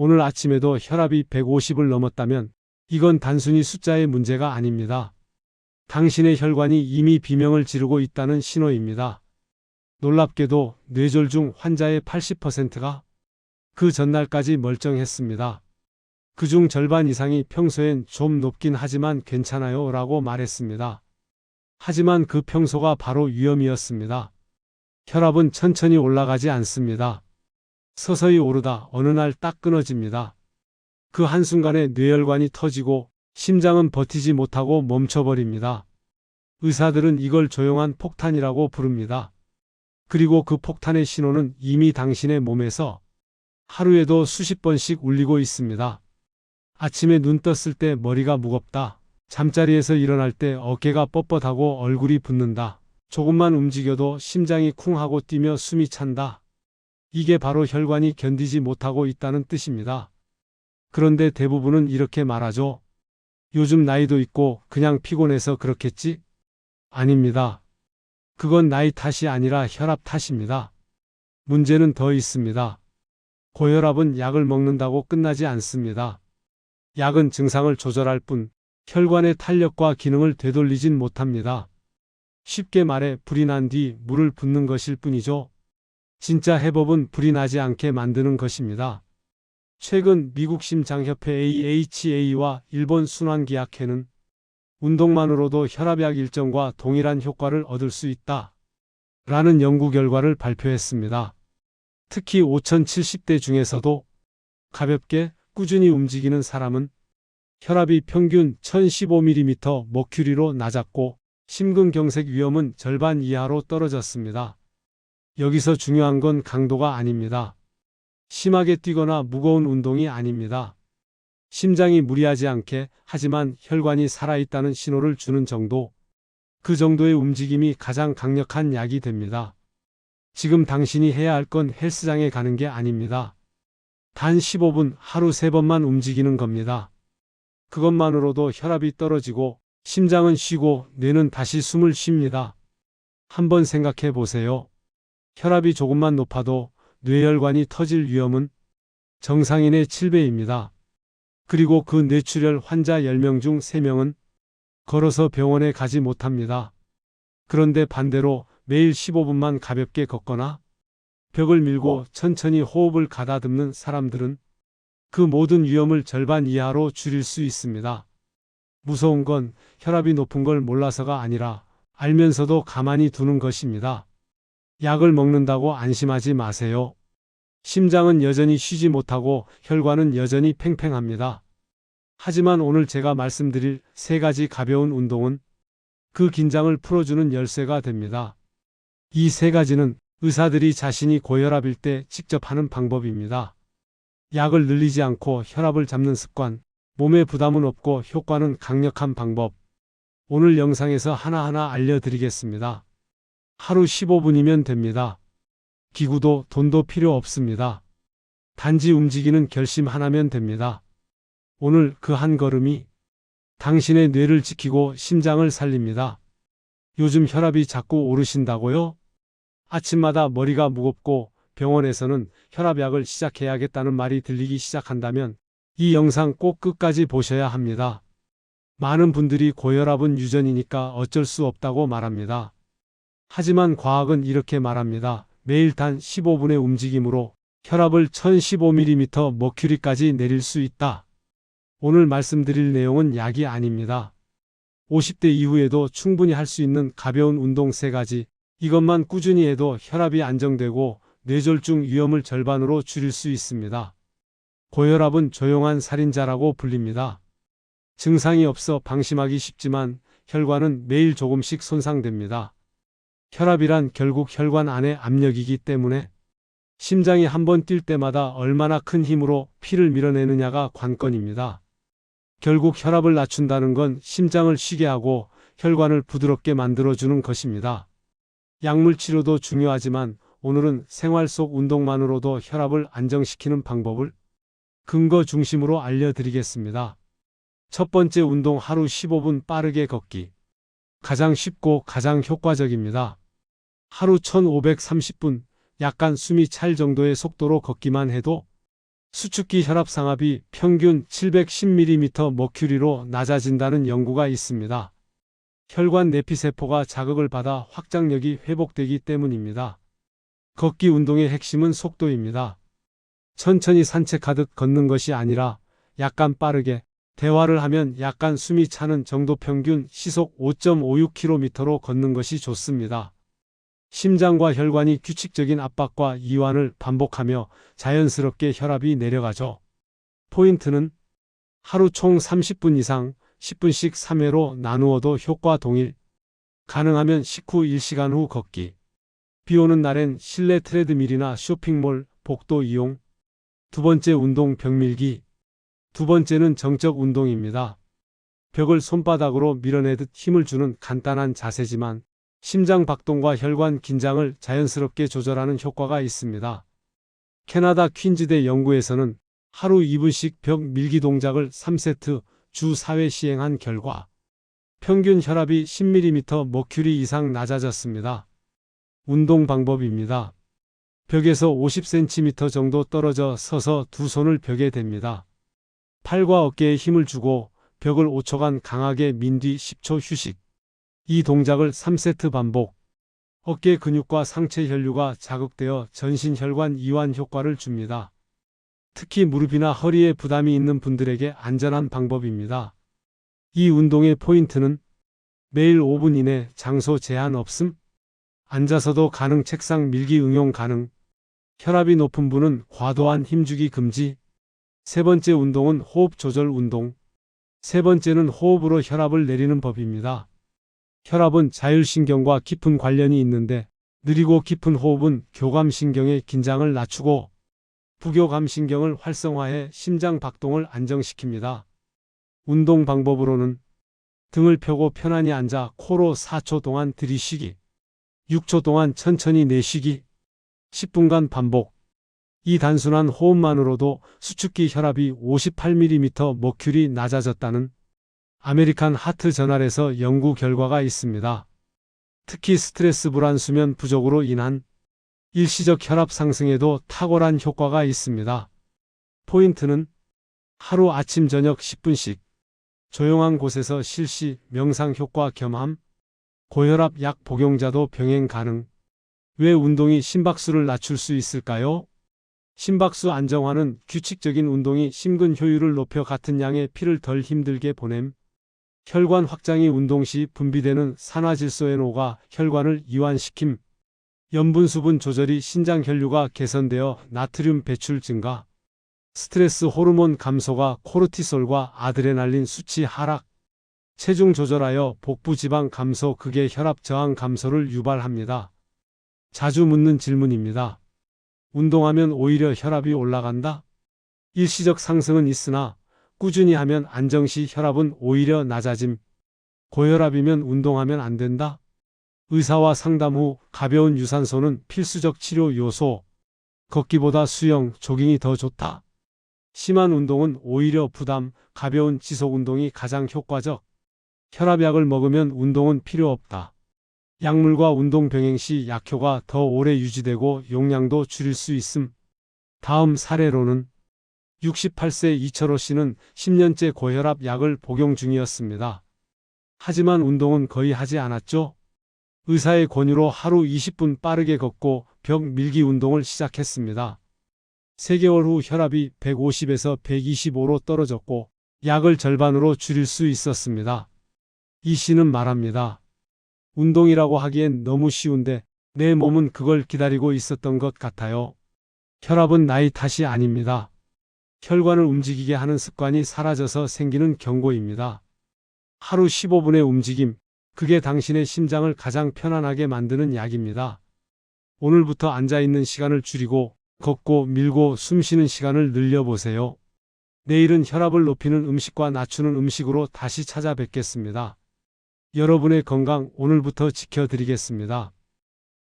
오늘 아침에도 혈압이 150을 넘었다면 이건 단순히 숫자의 문제가 아닙니다. 당신의 혈관이 이미 비명을 지르고 있다는 신호입니다. 놀랍게도 뇌졸중 환자의 80%가 그 전날까지 멀쩡했습니다. 그중 절반 이상이 평소엔 좀 높긴 하지만 괜찮아요 라고 말했습니다. 하지만 그 평소가 바로 위험이었습니다. 혈압은 천천히 올라가지 않습니다. 서서히 오르다 어느 날 딱 끊어집니다. 그 한순간에 뇌혈관이 터지고 심장은 버티지 못하고 멈춰버립니다. 의사들은 이걸 조용한 폭탄이라고 부릅니다. 그리고 그 폭탄의 신호는 이미 당신의 몸에서 하루에도 수십 번씩 울리고 있습니다. 아침에 눈 떴을 때 머리가 무겁다. 잠자리에서 일어날 때 어깨가 뻣뻣하고 얼굴이 붓는다. 조금만 움직여도 심장이 쿵 하고 뛰며 숨이 찬다. 이게 바로 혈관이 견디지 못하고 있다는 뜻입니다. 그런데 대부분은 이렇게 말하죠. 요즘 나이도 있고 그냥 피곤해서 그렇겠지? 아닙니다. 그건 나이 탓이 아니라 혈압 탓입니다. 문제는 더 있습니다. 고혈압은 약을 먹는다고 끝나지 않습니다. 약은 증상을 조절할 뿐 혈관의 탄력과 기능을 되돌리진 못합니다. 쉽게 말해 불이 난 뒤 물을 붓는 것일 뿐이죠. 진짜 해법은 불이 나지 않게 만드는 것입니다. 최근 미국 심장협회 AHA와 일본 순환기학회는 운동만으로도 혈압약 일정과 동일한 효과를 얻을 수 있다 라는 연구 결과를 발표했습니다. 특히 5070대 중에서도 가볍게 꾸준히 움직이는 사람은 혈압이 평균 1015mm/H로 낮았고 심근경색 위험은 절반 이하로 떨어졌습니다. 여기서 중요한 건 강도가 아닙니다. 심하게 뛰거나 무거운 운동이 아닙니다. 심장이 무리하지 않게 하지만 혈관이 살아있다는 신호를 주는 정도, 그 정도의 움직임이 가장 강력한 약이 됩니다. 지금 당신이 해야 할 건 헬스장에 가는 게 아닙니다. 단 15분 하루 3번만 움직이는 겁니다. 그것만으로도 혈압이 떨어지고 심장은 쉬고 뇌는 다시 숨을 쉽니다. 한번 생각해 보세요. 혈압이 조금만 높아도 뇌혈관이 터질 위험은 정상인의 7배입니다. 그리고 그 뇌출혈 환자 10명 중 3명은 걸어서 병원에 가지 못합니다. 그런데 반대로 매일 15분만 가볍게 걷거나 벽을 밀고 천천히 호흡을 가다듬는 사람들은 그 모든 위험을 절반 이하로 줄일 수 있습니다. 무서운 건 혈압이 높은 걸 몰라서가 아니라 알면서도 가만히 두는 것입니다. 약을 먹는다고 안심하지 마세요. 심장은 여전히 쉬지 못하고 혈관은 여전히 팽팽합니다. 하지만 오늘 제가 말씀드릴 3가지 가벼운 운동은 그 긴장을 풀어주는 열쇠가 됩니다. 이 3가지는 의사들이 자신이 고혈압일 때 직접 하는 방법입니다. 약을 늘리지 않고 혈압을 잡는 습관, 몸에 부담은 없고 효과는 강력한 방법. 오늘 영상에서 하나하나 알려드리겠습니다. 하루 15분이면 됩니다. 기구도 돈도 필요 없습니다. 단지 움직이는 결심 하나면 됩니다. 오늘 그 한 걸음이 당신의 뇌를 지키고 심장을 살립니다. 요즘 혈압이 자꾸 오르신다고요? 아침마다 머리가 무겁고 병원에서는 혈압약을 시작해야겠다는 말이 들리기 시작한다면 이 영상 꼭 끝까지 보셔야 합니다. 많은 분들이 고혈압은 유전이니까 어쩔 수 없다고 말합니다. 하지만 과학은 이렇게 말합니다. 매일 단 15분의 움직임으로 혈압을 1015mm/H까지 내릴 수 있다. 오늘 말씀드릴 내용은 약이 아닙니다. 50대 이후에도 충분히 할 수 있는 가벼운 운동 3가지. 이것만 꾸준히 해도 혈압이 안정되고 뇌졸중 위험을 절반으로 줄일 수 있습니다. 고혈압은 조용한 살인자라고 불립니다. 증상이 없어 방심하기 쉽지만 혈관은 매일 조금씩 손상됩니다. 혈압이란 결국 혈관 안의 압력이기 때문에 심장이 한번 뛸 때마다 얼마나 큰 힘으로 피를 밀어내느냐가 관건입니다. 결국 혈압을 낮춘다는 건 심장을 쉬게 하고 혈관을 부드럽게 만들어주는 것입니다. 약물 치료도 중요하지만 오늘은 생활 속 운동만으로도 혈압을 안정시키는 방법을 근거 중심으로 알려드리겠습니다. 첫 번째 운동 하루 15분 빠르게 걷기. 가장 쉽고 가장 효과적입니다. 하루 1530분, 약간 숨이 찰 정도의 속도로 걷기만 해도 수축기 혈압 상압이 평균 710mm 머큐리로 낮아진다는 연구가 있습니다. 혈관 내피세포가 자극을 받아 확장력이 회복되기 때문입니다. 걷기 운동의 핵심은 속도입니다. 천천히 산책하듯 걷는 것이 아니라 약간 빠르게 대화를 하면 약간 숨이 차는 정도 평균 시속 5.56km로 걷는 것이 좋습니다. 심장과 혈관이 규칙적인 압박과 이완을 반복하며 자연스럽게 혈압이 내려가죠. 포인트는 하루 총 30분 이상 10분씩 3회로 나누어도 효과 동일. 가능하면 식후 1시간 후 걷기. 비 오는 날엔 실내 트레드밀이나 쇼핑몰, 복도 이용. 두 번째 운동 벽 밀기. 두 번째는 정적 운동입니다. 벽을 손바닥으로 밀어내듯 힘을 주는 간단한 자세지만 심장 박동과 혈관 긴장을 자연스럽게 조절하는 효과가 있습니다. 캐나다 퀸즈대 연구에서는 하루 2분씩 벽 밀기 동작을 3세트 주 4회 시행한 결과 평균 혈압이 10mm 머큐리 이상 낮아졌습니다. 운동 방법입니다. 벽에서 50cm 정도 떨어져 서서 두 손을 벽에 댑니다. 팔과 어깨에 힘을 주고 벽을 5초간 강하게 민 뒤 10초 휴식. 이 동작을 3세트 반복. 어깨 근육과 상체 혈류가 자극되어 전신 혈관 이완 효과를 줍니다. 특히 무릎이나 허리에 부담이 있는 분들에게 안전한 방법입니다. 이 운동의 포인트는 매일 5분 이내 장소 제한 없음. 앉아서도 가능 책상 밀기 응용 가능. 혈압이 높은 분은 과도한 힘주기 금지. 세 번째 운동은 호흡 조절 운동. 세 번째는 호흡으로 혈압을 내리는 법입니다. 혈압은 자율신경과 깊은 관련이 있는데 느리고 깊은 호흡은 교감신경의 긴장을 낮추고 부교감신경을 활성화해 심장 박동을 안정시킵니다. 운동 방법으로는 등을 펴고 편안히 앉아 코로 4초 동안 들이쉬기, 6초 동안 천천히 내쉬기, 10분간 반복. 이 단순한 호흡만으로도 수축기 혈압이 58mm 머큐리 낮아졌다는 아메리칸 하트 저널에서 연구 결과가 있습니다. 특히 스트레스 불안 수면 부족으로 인한 일시적 혈압 상승에도 탁월한 효과가 있습니다. 포인트는 하루 아침 저녁 10분씩 조용한 곳에서 실시 명상 효과 겸함. 고혈압 약 복용자도 병행 가능. 왜 운동이 심박수를 낮출 수 있을까요? 심박수 안정화는 규칙적인 운동이 심근 효율을 높여 같은 양의 피를 덜 힘들게 보냄. 혈관 확장이 운동 시 분비되는 산화질소에 녹아 혈관을 이완시킴. 염분 수분 조절이 신장 혈류가 개선되어 나트륨 배출 증가. 스트레스 호르몬 감소가 코르티솔과 아드레날린 수치 하락. 체중 조절하여 복부 지방 감소 극의 혈압 저항 감소를 유발합니다. 자주 묻는 질문입니다. 운동하면 오히려 혈압이 올라간다? 일시적 상승은 있으나 꾸준히 하면 안정시 혈압은 오히려 낮아짐. 고혈압이면 운동하면 안 된다? 의사와 상담 후 가벼운 유산소는 필수적 치료 요소. 걷기보다 수영, 조깅이 더 좋다. 심한 운동은 오히려 부담, 가벼운 지속 운동이 가장 효과적. 혈압약을 먹으면 운동은 필요 없다. 약물과 운동 병행 시 약효가 더 오래 유지되고 용량도 줄일 수 있음. 다음 사례로는 68세 이철호 씨는 10년째 고혈압 약을 복용 중이었습니다. 하지만 운동은 거의 하지 않았죠. 의사의 권유로 하루 20분 빠르게 걷고 벽 밀기 운동을 시작했습니다. 3개월 후 혈압이 150에서 125로 떨어졌고 약을 절반으로 줄일 수 있었습니다. 이 씨는 말합니다. 운동이라고 하기엔 너무 쉬운데 내 몸은 그걸 기다리고 있었던 것 같아요. 혈압은 나이 탓이 아닙니다. 혈관을 움직이게 하는 습관이 사라져서 생기는 경고입니다. 하루 15분의 움직임, 그게 당신의 심장을 가장 편안하게 만드는 약입니다. 오늘부터 앉아있는 시간을 줄이고 걷고 밀고 숨쉬는 시간을 늘려보세요. 내일은 혈압을 높이는 음식과 낮추는 음식으로 다시 찾아뵙겠습니다. 여러분의 건강 오늘부터 지켜드리겠습니다.